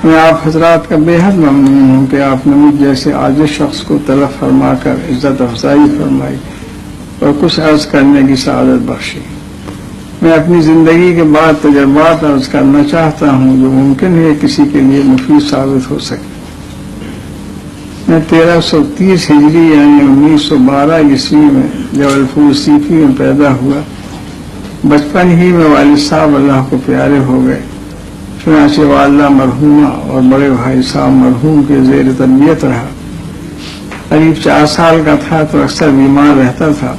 میں آپ حضرات کا بے حد ممنون ہوں کہ آپ نے مجھ جیسے عاجز شخص کو طلب فرما کر عزت افزائی فرمائی اور کچھ عرض کرنے کی سعادت بخشی۔ میں اپنی زندگی کے بعد تجربات عرض کرنا چاہتا ہوں جو ممکن ہے کسی کے لیے مفید ثابت ہو سکے۔ میں 1330 ہجری یعنی 1912 عیسوی میں جبل پور سیفی میں پیدا ہوا۔ بچپن ہی میں والد صاحب اللہ کو پیارے ہو گئے، چنانچہ والدہ مرحومہ اور بڑے بھائی صاحب مرحوم کے زیر تربیت رہا۔ قریب 4 سال کا تھا تو اکثر بیمار رہتا تھا۔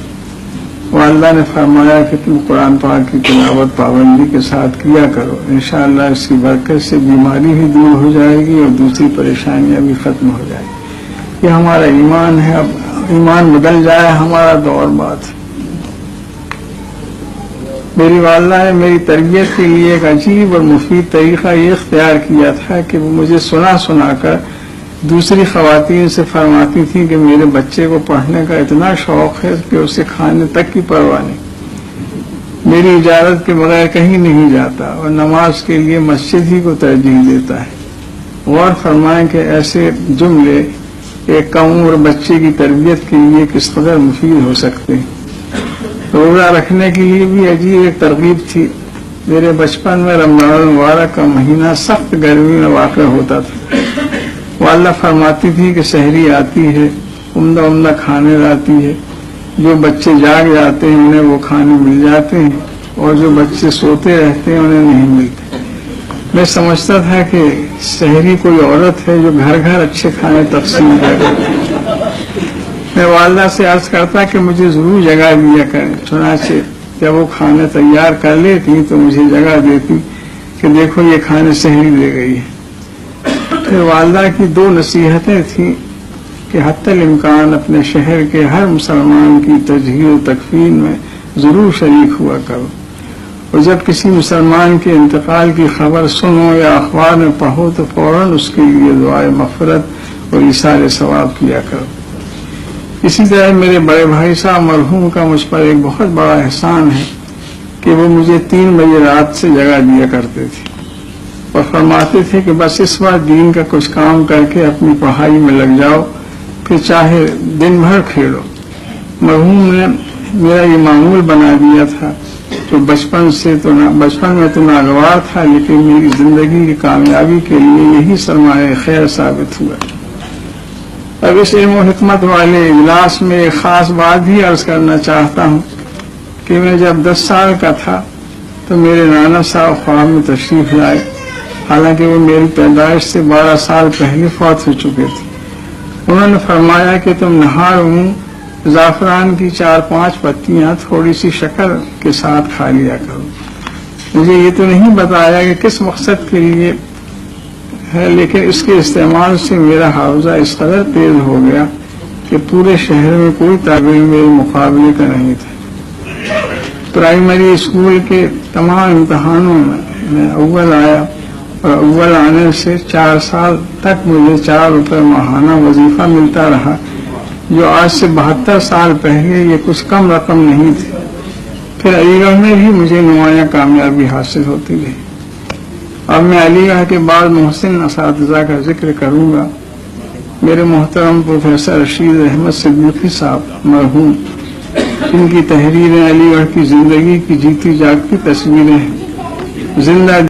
والدہ نے فرمایا کہ تم قرآن پاک کی تلاوت پابندی کے ساتھ کیا کرو، انشاءاللہ اس کی برکت سے بیماری بھی دور ہو جائے گی اور دوسری پریشانیاں بھی ختم ہو جائیں گی۔ یہ ہمارا ایمان ہے، اب ایمان بدل جائے ہمارا تو اور بات ہے۔ میری والدہ نے میری تربیت کے لیے ایک عجیب اور مفید طریقہ یہ اختیار کیا تھا کہ وہ مجھے سنا کر دوسری خواتین سے فرماتی تھیں کہ میرے بچے کو پڑھنے کا اتنا شوق ہے کہ اسے کھانے تک کی پرواہ نہیں، میری اجازت کے بغیر کہیں نہیں جاتا اور نماز کے لیے مسجد ہی کو ترجیح دیتا ہے۔ غور فرمائیں کہ ایسے جملے ایک کم عمر بچے کی تربیت کے لیے کس قدر مفید ہو سکتے ہیں۔ روزہ رکھنے کے لیے بھی عجیب ایک ترغیب تھی۔ میرے بچپن میں رمضان المبارک کا مہینہ سخت گرمی میں واقع ہوتا تھا۔ والدہ فرماتی تھی کہ سحری آتی ہے، عمدہ کھانے لاتی ہے، جو بچے جاگ جاتے ہیں انہیں وہ کھانے مل جاتے ہیں اور جو بچے سوتے رہتے ہیں انہیں نہیں ملتے۔ میں سمجھتا تھا کہ سحری کوئی عورت ہے جو گھر گھر اچھے کھانے تقسیم کرے۔ میں والدہ سے عرض کرتا کہ مجھے ضرور جگہ دیا کریں، چنانچہ جب وہ کھانے تیار کر لیتی تو مجھے جگہ دیتی کہ دیکھو یہ کھانے سحری دے گئی ہے۔ پھر والدہ کی 2 نصیحتیں تھیں کہ حتی الامکان اپنے شہر کے ہر مسلمان کی تجہیز و تکفین میں ضرور شریک ہوا کرو، اور جب کسی مسلمان کے انتقال کی خبر سنو یا اخبار میں پڑھو تو فوراً اس کے لیے دعائے مغفرت اور ایثار ثواب کیا کرو۔ اسی طرح میرے بڑے بھائی صاحب مرحوم کا مجھ پر ایک بہت بڑا احسان ہے کہ وہ مجھے 3 بجے رات سے جگہ دیا کرتے تھے اور فرماتے تھے کہ بس اس بار دین کا کچھ کام کر کے اپنی پڑھائی میں لگ جاؤ، پھر چاہے دن بھر کھیلو۔ مرحوم نے میرا یہ معمول بنا دیا تھا جو بچپن میں تو ناگوار تھا، لیکن میری زندگی کی کامیابی کے لیے یہی سرمایہ خیر ثابت ہوا۔ اب اس علم و حکمت والے اجلاس میں ایک خاص بات بھی عرض کرنا چاہتا ہوں کہ میں جب 10 سال کا تھا تو میرے نانا صاحب خواب میں تشریف لائے، حالانکہ وہ میری پیدائش سے 12 سال پہلے فوت ہو چکے تھے۔ انہوں نے فرمایا کہ تم نہار منہ زعفران کی 4-5 پتیاں تھوڑی سی شکر کے ساتھ کھا لیا کرو۔ مجھے یہ تو نہیں بتایا کہ کس مقصد کے لیے ہے، لیکن اس کے استعمال سے میرا حافظہ اس قدر تیز ہو گیا کہ پورے شہر میں کوئی طالب علم میرے مقابلے کا نہیں تھا۔ پرائمری اسکول کے تمام امتحانوں میں اول آیا اور اول آنے سے 4 سال تک مجھے 4 روپے ماہانہ وظیفہ ملتا رہا، جو آج سے 72 سال پہلے یہ کچھ کم رقم نہیں تھی۔ پھر علی گڑھ میں بھی مجھے نمایاں کامیابی حاصل ہوتی رہی۔ اب میں علی گڑھ کے بعد محسن اساتذہ کا ذکر کروں گا۔ میرے محترم پروفیسر رشید احمد صدیقی صاحب مرحوم، ان کی تحریریں علی گڑھ کی زندگی کی جیتی جاگتی تصویریں ہیں۔ زندہ